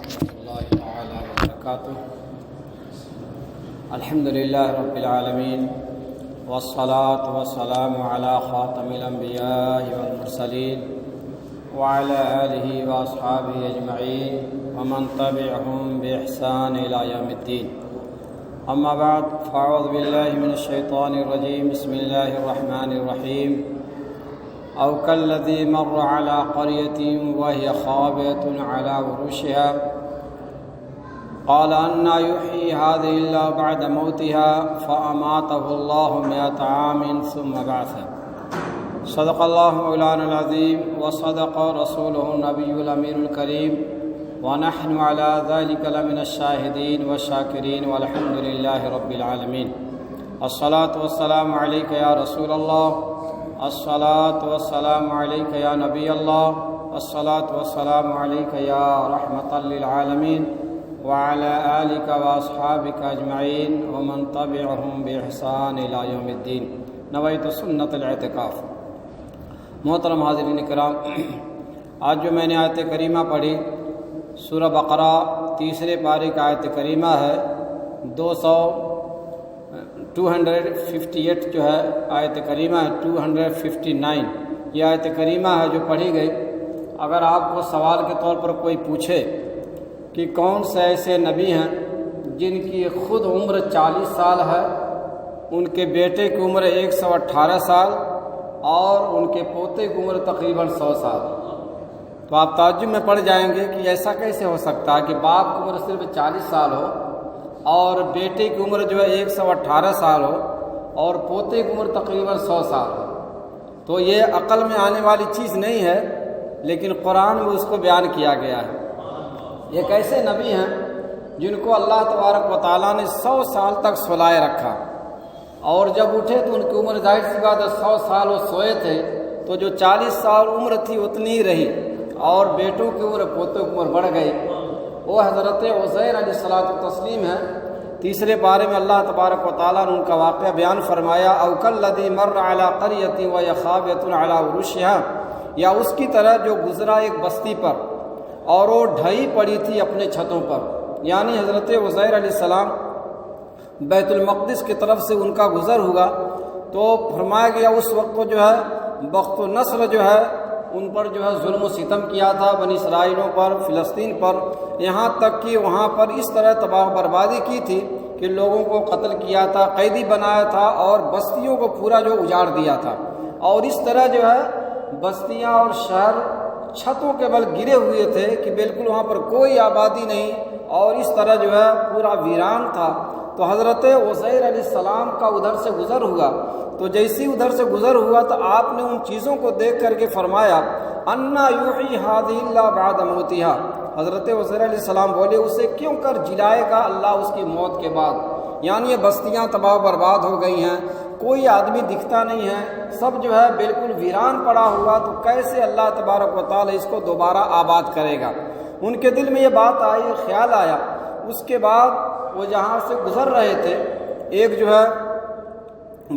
ورحمۃ اللہ تعالی وبرکاتہ۔ الحمد للہ رب العالمین والصلاة والسلام علی خاتم الانبیاء والمرسلین وعلی آلہ واصحابہ اجمعین ومن تبعہم بإحسان الی یوم الدین۔ اما بعد فاعوذ باللہ من الشیطان الرجیم، بسم اللہ الرحمن الرحیم۔ او كالذي مر على قرية وهي خاوية على عروشها قال أنى يحيي هذه الله بعد موتها فأماته الله 100 عام ثم بعثه۔ صدق الله مولانا العظيم وصدق رسوله النبي الأمين الكريم ونحن على ذلك لمن الشاهدين والشاكرين والحمد لله رب العالمين۔ الصلاة والسلام عليك يا رسول الله، الصلاة والسلام عليك يا نبي الله، الصلاة والسلام عليك يا رحمة للعالمين وعلى آلك وأصحابك أجمعين ومن تبعهم بإحسان إلى يوم الدين۔ نويت سنة الاعتکاف۔ محترم حاضرین کرام، آج جو میں نے آیت کریمہ پڑھی سورہ بقرہ تیسرے پارے کا آیت کریمہ ہے 258 جو ہے آیت کریمہ ہے 259، یہ آیت کریمہ ہے جو پڑھی گئی۔ اگر آپ کو سوال کے طور پر کوئی پوچھے کہ کون سے ایسے نبی ہیں جن کی خود عمر 40 سال ہے، ان کے بیٹے کی عمر 118 سال اور ان کے پوتے کی عمر تقریباً 100 سال، تو آپ تعجب میں پڑ جائیں گے کہ ایسا کیسے ہو سکتا ہے کہ باپ کی عمر صرف 40 سال ہو اور بیٹے کی عمر جو ہے 118 سال ہو اور پوتے کی عمر تقریباً 100 سال ہو۔ تو یہ عقل میں آنے والی چیز نہیں ہے، لیکن قرآن میں اس کو بیان کیا گیا ہے۔ یہ کیسے نبی ہیں جن کو اللہ تبارک و تعالیٰ نے 100 سال تک سلائے رکھا، اور جب اٹھے تو ان کی عمر ظاہر سی بات ہے 100 سال وہ سوئے تھے، تو جو 40 سال عمر تھی اتنی ہی رہی، اور بیٹوں کی عمر پوتوں کی عمر بڑھ گئی۔ وہ حضرت عزیر علیہ الصلوۃ والتسلیم ہے۔ تیسرے پارے میں اللہ تبارک و تعالیٰ نے ان کا واقعہ بیان فرمایا، او کالذی مر علی قریۃ وہی خاویۃ علی عروشها، یا اس کی طرح جو گزرا ایک بستی پر اور وہ ڈھئی پڑی تھی اپنے چھتوں پر، یعنی حضرت عزیر علیہ السلام بیت المقدس کی طرف سے ان کا گزر ہوا، تو فرمایا گیا اس وقت کو جو ہے بخت و نصر جو ہے ان پر جو ہے ظلم و ستم کیا تھا، بنی اسرائیلوں پر، فلسطین پر، یہاں تک کہ وہاں پر اس طرح تباہ بربادی کی تھی کہ لوگوں کو قتل کیا تھا، قیدی بنایا تھا اور بستیوں کو پورا جو اجاڑ دیا تھا، اور اس طرح جو ہے بستیاں اور شہر چھتوں کے بل گرے ہوئے تھے کہ بالکل وہاں پر کوئی آبادی نہیں، اور اس طرح جو ہے پورا ویران تھا۔ تو حضرت عزیر علیہ السلام کا ادھر سے گزر ہوا، تو جیسی ادھر سے گزر ہوا تو آپ نے ان چیزوں کو دیکھ کر کے فرمایا، انا یحیی ہذہ اللہ بعد موتہا۔ حضرت عزیر علیہ السلام بولے اسے کیوں کر جلائے گا اللہ اس کی موت کے بعد؟ یعنی یہ بستیاں تباہ برباد ہو گئی ہیں، کوئی آدمی دکھتا نہیں ہے، سب جو ہے بالکل ویران پڑا ہوا، تو کیسے اللہ تبارک و تعالی اس کو دوبارہ آباد کرے گا؟ ان کے دل میں یہ بات آئی، خیال آیا۔ اس کے بعد وہ جہاں سے گزر رہے تھے، ایک جو ہے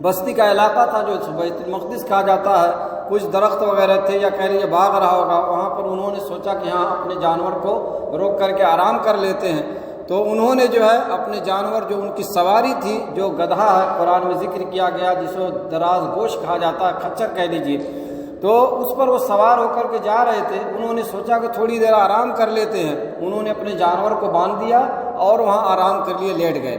بستی کا علاقہ تھا جو بیت المقدس کہا جاتا ہے، کچھ درخت وغیرہ تھے یا کہہ لیجیے باغ رہا ہوگا، وہاں پر انہوں نے سوچا کہ ہاں اپنے جانور کو روک کر کے آرام کر لیتے ہیں، تو انہوں نے جو ہے اپنے جانور جو ان کی سواری تھی، جو گدھا ہے قرآن میں ذکر کیا گیا جس کو دراز گوش کہا جاتا ہے، کھچر کہہ لیجیے، تو اس پر وہ سوار ہو کر کے جا رہے تھے۔ انہوں نے سوچا کہ تھوڑی دیر آرام کر لیتے ہیں، انہوں نے اپنے جانور کو باندھ دیا اور وہاں آرام کر لیے، لیٹ گئے،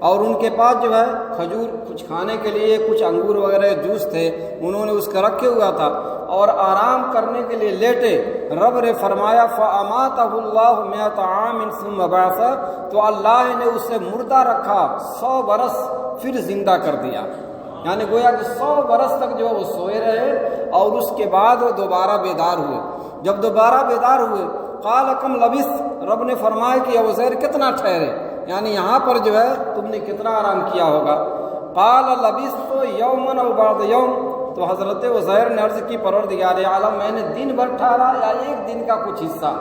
اور ان کے پاس جو ہے کھجور کچھ کھانے کے لیے کچھ انگور وغیرہ جوس تھے، انہوں نے اس کا رکھے ہوا تھا اور آرام کرنے کے لیے لیٹے۔ رب نے فرمایا فَأَمَاتَهُ اللَّهُ 100 عَامٍ ثُمَّ بَعَثَهُ، تو اللہ نے اسے مردہ رکھا، 100 برس پھر زندہ کر دیا، یعنی گویا کہ 100 برس تک جو وہ سوئے رہے اور اس کے بعد وہ دوبارہ بیدار ہوئے۔ جب دوبارہ بیدار ہوئے، قال کم لبثت، رب نے فرمایا کہ عزیر کتنا ٹھہرے، یعنی یہاں پر جو ہے تم نے کتنا آرام کیا ہوگا؟ قال لبثت یوما او بعض یوم، تو حضرت عزیر نے عرض کی پروردگار عالم میں نے دن بھر ٹھہرا یا ایک دن کا کچھ حصہ؟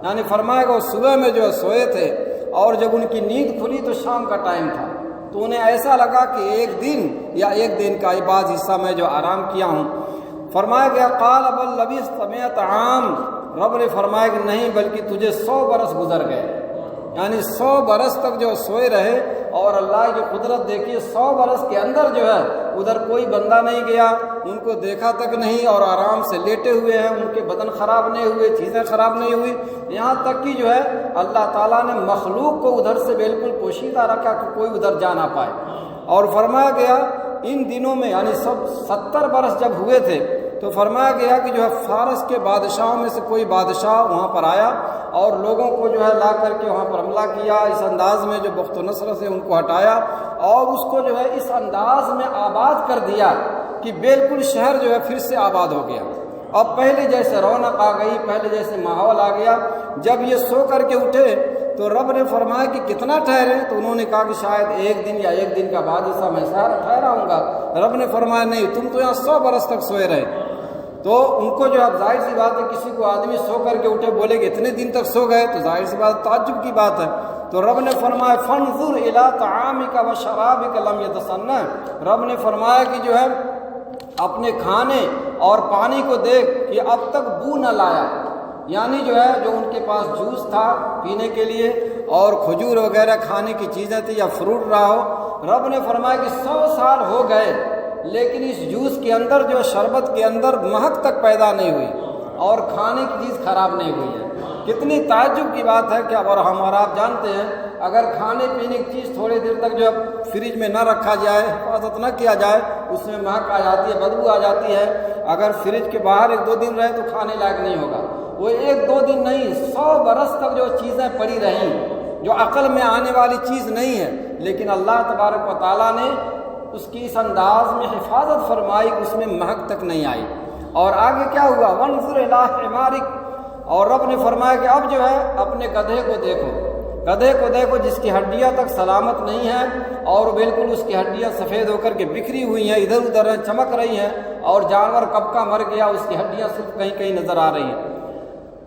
یعنی فرمایا کہ وہ صبح میں جو ہے سوئے تھے اور جب ان کی نیند کھلی تو شام کا ٹائم تھا، تو انہیں ایسا لگا کہ ایک دن یا ایک دن کا بعض حصہ میں جو آرام کیا ہوں۔ فرمایا گیا قال بل لبثت 100 عام، رب نے فرمایا کہ نہیں، بلکہ تجھے 100 برس گزر گئے، یعنی 100 برس تک جو سوئے رہے۔ اور اللہ کی قدرت دیکھیے، 100 برس کے اندر جو ہے ادھر کوئی بندہ نہیں گیا، ان کو دیکھا تک نہیں، اور آرام سے لیٹے ہوئے ہیں، ان کے بدن خراب نہیں ہوئے، چیزیں خراب نہیں ہوئی، یہاں تک کہ جو ہے اللہ تعالیٰ نے مخلوق کو ادھر سے بالکل پوشیدہ رکھا کہ کوئی ادھر جا نہ پائے۔ اور فرمایا گیا ان دنوں میں، یعنی سب 70 برس جب ہوئے تھے تو فرمایا گیا کہ جو ہے فارس کے بادشاہوں میں سے کوئی بادشاہ وہاں پر آیا اور لوگوں کو جو ہے لا کر کے وہاں پر حملہ کیا، اس انداز میں جو بخت و نصر سے ان کو ہٹایا اور اس کو جو ہے اس انداز میں آباد کر دیا کہ بالکل شہر جو ہے پھر سے آباد ہو گیا۔ اب پہلے جیسے رونق آ گئی، پہلے جیسے ماحول آ گیا۔ جب یہ سو کر کے اٹھے تو رب نے فرمایا کہ کتنا ٹھہرے؟ تو انہوں نے کہا کہ شاید 1 دن یا 1 دن کا بعد ایسا میں ٹھہرا ہوں گا۔ رب نے فرمایا نہیں، تم تو یہاں 100 برس تک سوئے رہے۔ تو ان کو جو اب ظاہر سی بات ہے، کسی کو آدمی سو کر کے اٹھے بولے کہ اتنے دن تک سو گئے تو ظاہر سی بات تعجب کی بات ہے۔ تو رب نے فرمایا فانظر الی طعامک و شرابک لم یتسنہ، رب نے فرمایا کہ جو ہے اپنے کھانے اور پانی کو دیکھ کہ اب تک بو نہ لایا، یعنی جو ہے جو ان کے پاس جوس تھا پینے کے لیے اور کھجور وغیرہ کھانے کی چیزیں تھی یا فروٹ رہا ہو، رب نے فرمایا کہ 100 سال ہو گئے لیکن اس جوس کے اندر جو شربت کے اندر مہک تک پیدا نہیں ہوئی اور کھانے کی چیز خراب نہیں ہوئی ہے۔ کتنی تعجب کی بات ہے کہ اور ہم اور آپ جانتے ہیں اگر کھانے پینے کی چیز تھوڑے دیر تک جو فریج میں نہ رکھا جائے، حفاظت نہ کیا جائے، اس میں مہک آ جاتی ہے، بدبو آ جاتی ہے۔ اگر فریج کے باہر 1-2 دن رہے تو کھانے لائق نہیں ہوگا۔ وہ 1-2 دن نہیں، 100 برس تک جو چیزیں پڑی رہیں، جو عقل میں آنے والی چیز نہیں ہے، لیکن اللہ تبارک و تعالیٰ نے اس کی اس انداز میں حفاظت فرمائی کہ اس میں مہک تک نہیں آئی۔ اور آگے کیا ہوا؟ وانظر الی حمارک، اور رب نے فرمایا کہ اب جو ہے اپنے گدھے کو دیکھو، گدھے کو دیکھو جس کی ہڈیاں تک سلامت نہیں ہیں اور بالکل اس کی ہڈیاں سفید ہو کر کے بکھری ہوئی ہیں، ادھر ادھر چمک رہی ہیں، اور جانور کب کا مر گیا اس کی ہڈیاں صرف کہیں کہیں نظر آ رہی ہیں۔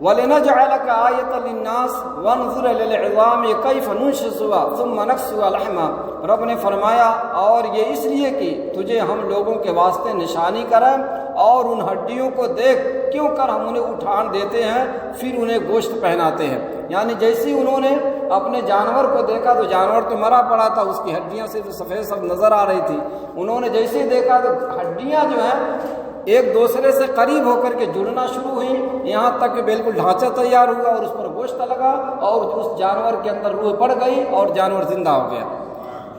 وَلِنَجْعَلَكَ آیَةً لِلنَّاسِ وَانظُرْ إِلَى الْعِظَامِ كَيْفَ نُنشِزُهَا ثُمَّ نَكْسُوهَا لَحْمًا، رب نے فرمایا اور یہ اس لیے کہ تجھے ہم لوگوں کے واسطے نشانی کریں اور ان ہڈیوں کو دیکھ کیوں کر ہم انہیں اٹھان دیتے ہیں پھر انہیں گوشت پہناتے ہیں۔ یعنی جیسی انہوں نے اپنے جانور کو دیکھا تو جانور تو مرا پڑا تھا، اس کی ہڈیاں صرف سفید سب نظر آ رہی تھی، انہوں نے جیسے ہی دیکھا تو ہڈیاں جو ہیں ایک دوسرے سے قریب ہو کر کے جڑنا شروع ہوئی، یہاں تک کہ بالکل ڈھانچہ تیار ہوا اور اس پر گوشت لگا اور اس جانور کے اندر روح پڑ گئی اور جانور زندہ ہو گیا۔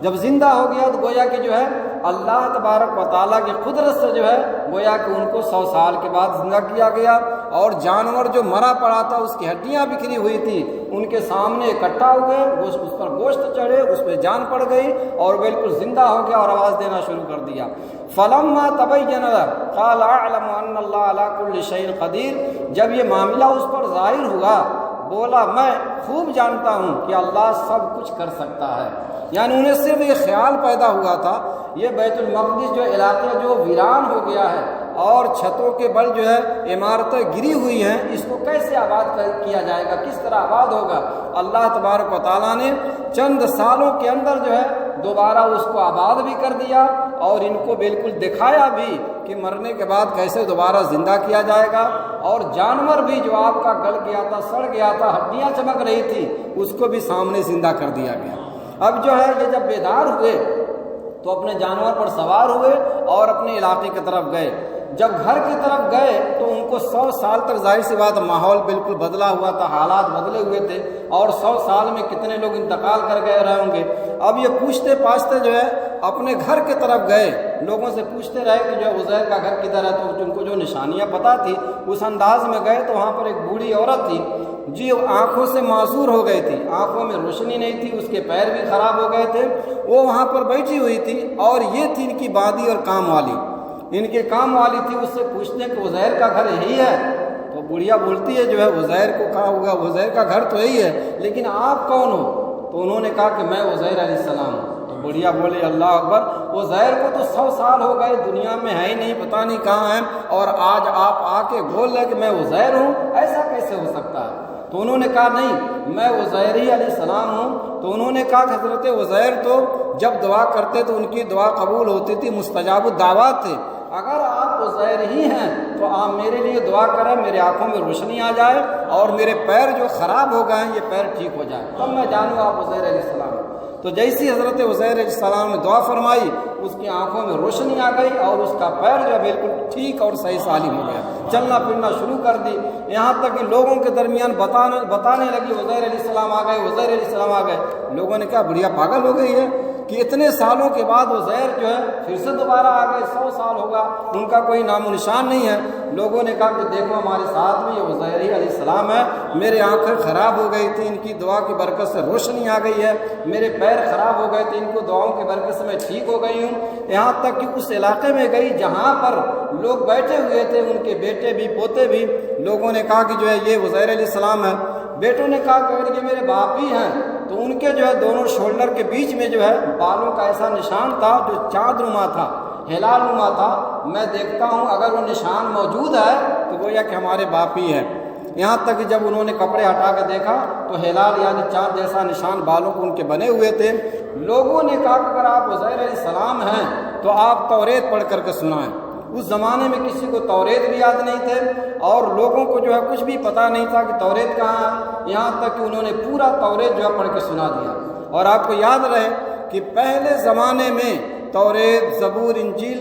جب زندہ ہو گیا تو گویا کہ جو ہے اللہ تبارک و تعالیٰ کی قدرت سے جو ہے گویا کہ ان کو 100 سال کے بعد زندہ کیا گیا، اور جانور جو مرا پڑا تھا اس کی ہڈیاں بکھری ہوئی تھی ان کے سامنے اکٹھا ہوئے، اس پر گوشت چڑھے، اس پہ جان پڑ گئی اور بالکل زندہ ہو گیا اور آواز دینا شروع کر دیا۔ فلما تبین قال اعلم ان اللہ علی کل شیء قدیر، جب یہ معاملہ اس پر ظاہر ہوا بولا میں خوب جانتا ہوں کہ اللہ سب کچھ کر سکتا ہے۔ یعنی انہیں صرف یہ خیال پیدا ہوا تھا یہ بیت المقدس جو علاقہ جو ویران ہو گیا ہے اور چھتوں کے بل جو ہے عمارتیں گری ہوئی ہیں، اس کو کیسے آباد کیا جائے گا، کس طرح آباد ہوگا۔ اللہ تبارک و تعالیٰ نے چند سالوں کے اندر جو ہے دوبارہ اس کو آباد بھی کر دیا اور ان کو بالکل دکھایا بھی کہ مرنے کے بعد کیسے دوبارہ زندہ کیا جائے گا، اور جانور بھی جو آپ کا گل گیا تھا، سڑ گیا تھا، ہڈیاں چمک رہی تھی، اس کو بھی سامنے زندہ کر دیا گیا۔ اب جو ہے یہ جب بیدار ہوئے تو اپنے جانور پر سوار ہوئے اور اپنے علاقے کی طرف گئے۔ جب گھر کی طرف گئے تو ان کو 100 سال تک ظاہر سی بات ماحول بالکل بدلا ہوا تھا، حالات بدلے ہوئے تھے، اور 100 سال میں کتنے لوگ انتقال کر گئے رہے ہوں گے۔ اب یہ پوچھتے پاچھتے جو ہے اپنے گھر کی طرف گئے، لوگوں سے پوچھتے رہے کہ جو عزیر کا گھر کدھر ہے، تو ان کو جو نشانیاں پتہ تھی اس انداز میں گئے تو وہاں پر ایک بوڑھی عورت تھی جی، آنکھوں سے معذور ہو گئی تھی، آنکھوں میں روشنی نہیں تھی، اس کے پیر بھی خراب ہو گئے تھے، وہ وہاں پر بیٹھی ہوئی تھی، اور یہ تھی ان کی بادی اور کام والی، ان کے کام والی تھی۔ اس سے پوچھتے کہ عزیر کا گھر یہی ہے؟ تو بڑھیا بولتی ہے جو ہے عزیر کو کہا ہوگا عزیر کا گھر تو یہی ہے، لیکن آپ کون ہو؟ تو انہوں نے کہا کہ میں عزیر علیہ السلام ہوں۔ تو بڑھیا بولے اللہ اکبر، عزیر کو تو 100 سال ہو گئے دنیا میں ہے ہی نہیں، پتہ نہیں کہاں ہے، اور آج آپ آ کے بول رہے کہ میں عزیر ہوں، ایسا کیسے ہو سکتا ہے؟ تو انہوں نے کہا نہیں میں عزیر ہی علیہ السلام ہوں۔ تو انہوں نے کہا کہ حضرت عزیر تو جب دعا کرتے تو ان کی دعا قبول ہوتی تھی، مستجاب الدعوات تھے، اگر آپ عزیر ہی ہیں تو آپ میرے لیے دعا کریں، میرے آنکھوں میں روشنی آ جائے اور میرے پیر جو خراب ہو گئے ہیں یہ پیر ٹھیک ہو جائے، تب میں جانوں آپ عزیر علیہ السلام۔ تو جیسی حضرت عزیر علیہ السلام نے دعا فرمائی، اس کی آنکھوں میں روشنی آ گئی اور اس کا پیر جو ہے بالکل ٹھیک اور صحیح سالم ہو گیا، چلنا پھرنا شروع کر دی۔ یہاں تک کہ لوگوں کے درمیان بتانے لگی عزیر علیہ السلام آ گئے، عزیر علیہ السلام آ گئے۔ لوگوں نے کہا بڑھیا پاگل ہو گئی ہے کہ اتنے سالوں کے بعد عزیر جو ہے پھر سے دوبارہ آ گئے، 100 سال ہوگا ان کا کوئی نام و نشان نہیں ہے۔ لوگوں نے کہا کہ دیکھو ہمارے ساتھ میں یہ عزیر علیہ السلام ہے، میرے آنکھیں خراب ہو گئی تھی، ان کی دعا کی برکت سے روشنی آ گئی ہے، میرے پیر خراب ہو گئے تھے، ان کو دعاؤں کی برکت سے میں ٹھیک ہو گئی ہوں۔ یہاں تک کہ اس علاقے میں گئی جہاں پر لوگ بیٹھے ہوئے تھے، ان کے بیٹے بھی پوتے بھی، لوگوں نے کہا کہ جو ہے یہ عزیر علیہ السلام ہے۔ بیٹوں نے کہا کہ اگر یہ میرے باپ ہی ہیں تو ان کے جو ہے دونوں شولڈر کے بیچ میں جو ہے بالوں کا ایسا نشان تھا جو چاند نما تھا، ہلال نما تھا، میں دیکھتا ہوں اگر وہ نشان موجود ہے تو گویا کہ ہمارے باپ ہی ہے۔ یہاں تک کہ جب انہوں نے کپڑے ہٹا کے دیکھا تو ہلال یعنی چاند جیسا نشان بالوں کو ان کے بنے ہوئے تھے۔ لوگوں نے کہا کہ اگر آپ عزیر علیہ السلام ہیں تو آپ توریت پڑھ کر کے سنائیں۔ اس زمانے میں کسی کو توریت بھی یاد نہیں تھے اور لوگوں کو جو ہے کچھ بھی پتہ نہیں تھا کہ توریت کہاں ہے، یہاں تک کہ انہوں نے پورا توریت جو ہے پڑھ کے سنا دیا۔ اور آپ کو یاد رہے کہ پہلے زمانے میں توریت، زبور، انجیل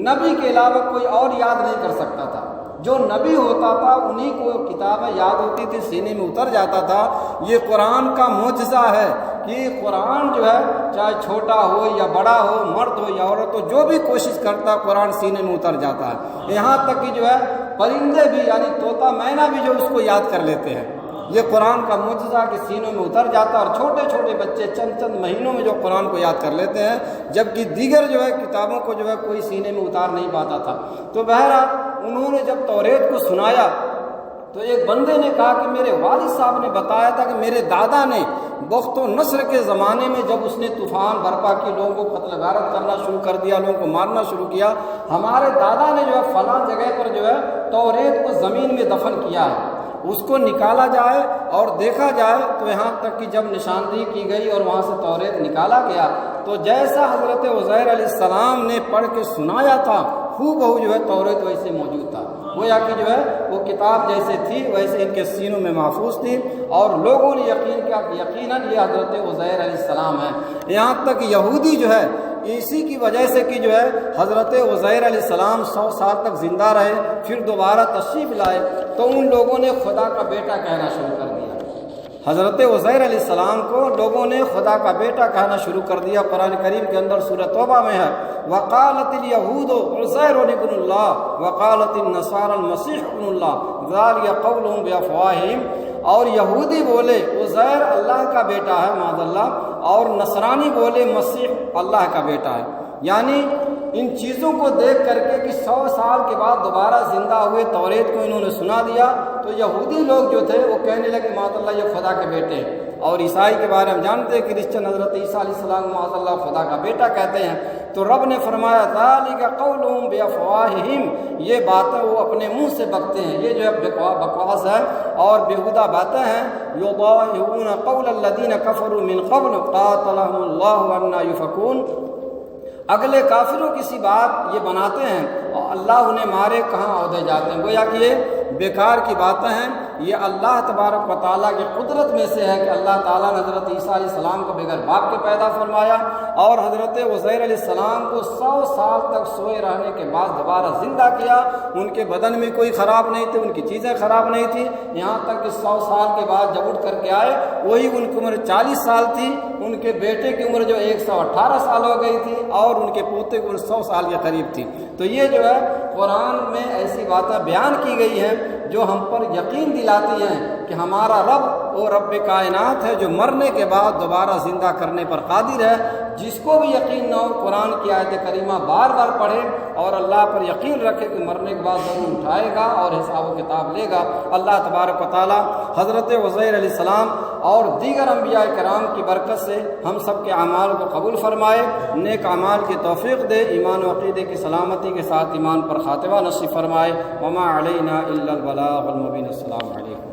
نبی کے علاوہ کوئی اور یاد نہیں کر سکتا تھا۔ جو نبی ہوتا تھا انہی کو کتابیں یاد ہوتی تھی، سینے میں اتر جاتا تھا۔ یہ قرآن کا معجزہ ہے کہ قرآن جو ہے چاہے چھوٹا ہو یا بڑا ہو، مرد ہو یا عورت ہو، جو بھی کوشش کرتا قرآن سینے میں اتر جاتا ہے۔ یہاں تک کہ جو ہے پرندے بھی یعنی طوطا مینا بھی جو اس کو یاد کر لیتے ہیں۔ یہ قرآن کا معجزہ کہ سینوں میں اتر جاتا ہے اور چھوٹے چھوٹے بچے چند مہینوں میں جو قرآن کو یاد کر لیتے ہیں، جبکہ دیگر جو ہے کتابوں کو جو ہے کوئی سینے میں اتار نہیں پاتا تھا۔ تو بہرحال انہوں نے جب توریت کو سنایا تو ایک بندے نے کہا کہ میرے والد صاحب نے بتایا تھا کہ میرے دادا نے بخت و نصر کے زمانے میں جب اس نے طوفان برپا کی، لوگوں کو قتل غارت کرنا شروع کر دیا، لوگوں کو مارنا شروع کیا، ہمارے دادا نے جو ہے فلاں جگہ پر جو ہے توریت کو زمین میں دفن کیا ہے، اس کو نکالا جائے اور دیکھا جائے۔ تو یہاں تک کہ جب نشاندہی کی گئی اور وہاں سے توریت نکالا گیا تو جیسا حضرت عزیر علیہ السلام نے پڑھ کے سنایا تھا ہو بہو جو ہے توریت ویسے موجود تھا، گویا کہ جو ہے وہ کتاب جیسے تھی ویسے ان کے سینوں میں محفوظ تھی۔ اور لوگوں نے یقین کیا کہ یقیناً یہ حضرت عزیر علیہ السلام ہے۔ یہاں تک یہودی جو ہے اسی کی وجہ سے کہ جو ہے حضرت عزیر علیہ السلام 100 سال تک زندہ رہے، پھر دوبارہ تشریف لائے تو ان لوگوں نے خدا کا بیٹا کہنا شروع کر دیا۔ حضرت عزیر علیہ السلام کو لوگوں نے خدا کا بیٹا کہنا شروع کر دیا۔ قرآن کریم کے اندر سورہ توبہ میں ہے وقالت الیہود عزیر ابن اللہ وقالت النصارى المسیح ابن اللہ ذلک قولهم بافواہہم، اور یہودی بولے عزیر اللہ کا بیٹا ہے معاذ اللہ، اور نصرانی بولے مسیح اللہ کا بیٹا ہے۔ یعنی ان چیزوں کو دیکھ کر کے کہ 100 سال کے بعد دوبارہ زندہ ہوئے توریت کو انہوں نے سنا دیا تو یہودی لوگ جو تھے وہ کہنے لگے معاذ اللہ یہ خدا کے بیٹے ہیں۔ اور عیسائی کے بارے میں جانتے ہیں کرسچن حضرت عیسیٰ علیہ السلام معاذ اللہ خدا کا بیٹا کہتے ہیں۔ تو رب نے فرمایا ذالک قولہم بافواہہم، یہ باتیں وہ اپنے منہ سے بکتے ہیں، یہ جو ہے بکواس ہے اور بیہودہ باتیں ہیں۔ یضاہئون قول الذین کفروا من قبل قاتلہم اللہ انا یؤفکون، اگلے کافروں کی سی بات یہ بناتے ہیں اور اللہ انہیں مارے کہاں عہدے جاتے ہیں۔ گویا کہ یہ بیکار کی باتیں ہیں، یہ اللہ تبارک و تعالیٰ کی قدرت میں سے ہے کہ اللہ تعالیٰ نے حضرت عیسیٰ علیہ السلام کو بغیر باپ کے پیدا فرمایا اور حضرت عزیر علیہ السلام کو 100 سال تک سوئے رہنے کے بعد دوبارہ زندہ کیا۔ ان کے بدن میں کوئی خراب نہیں تھے، ان کی چیزیں خراب نہیں تھی، یہاں تک کہ 100 سال کے بعد جب اٹھ کر کے آئے وہی ان کی عمر 40 سال تھی، ان کے بیٹے کی عمر جو 118 سال ہو گئی تھی اور ان کے پوتے کی عمر 100 سال کے قریب تھی۔ تو یہ جو ہے قرآن میں ایسی باتیں بیان کی گئی ہیں جو ہم پر یقین دلاتی ہیں کہ ہمارا رب وہ رب کائنات ہے جو مرنے کے بعد دوبارہ زندہ کرنے پر قادر ہے۔ جس کو بھی یقین نہ ہو قرآن کی آیت کریمہ بار بار پڑھے اور اللہ پر یقین رکھے کہ مرنے کے بعد ضرور اٹھائے گا اور حساب و کتاب لے گا۔ اللہ تبارک و تعالی حضرت عزیر علیہ السلام اور دیگر انبیاء کرام کی برکت سے ہم سب کے اعمال کو قبول فرمائے، نیک اعمال کی توفیق دے، ایمان و عقیدے کی سلامتی کے ساتھ ایمان پر خاتمہ نصیب فرمائے۔ وما علینا الا البلاغ المبین۔ السلام علیکم۔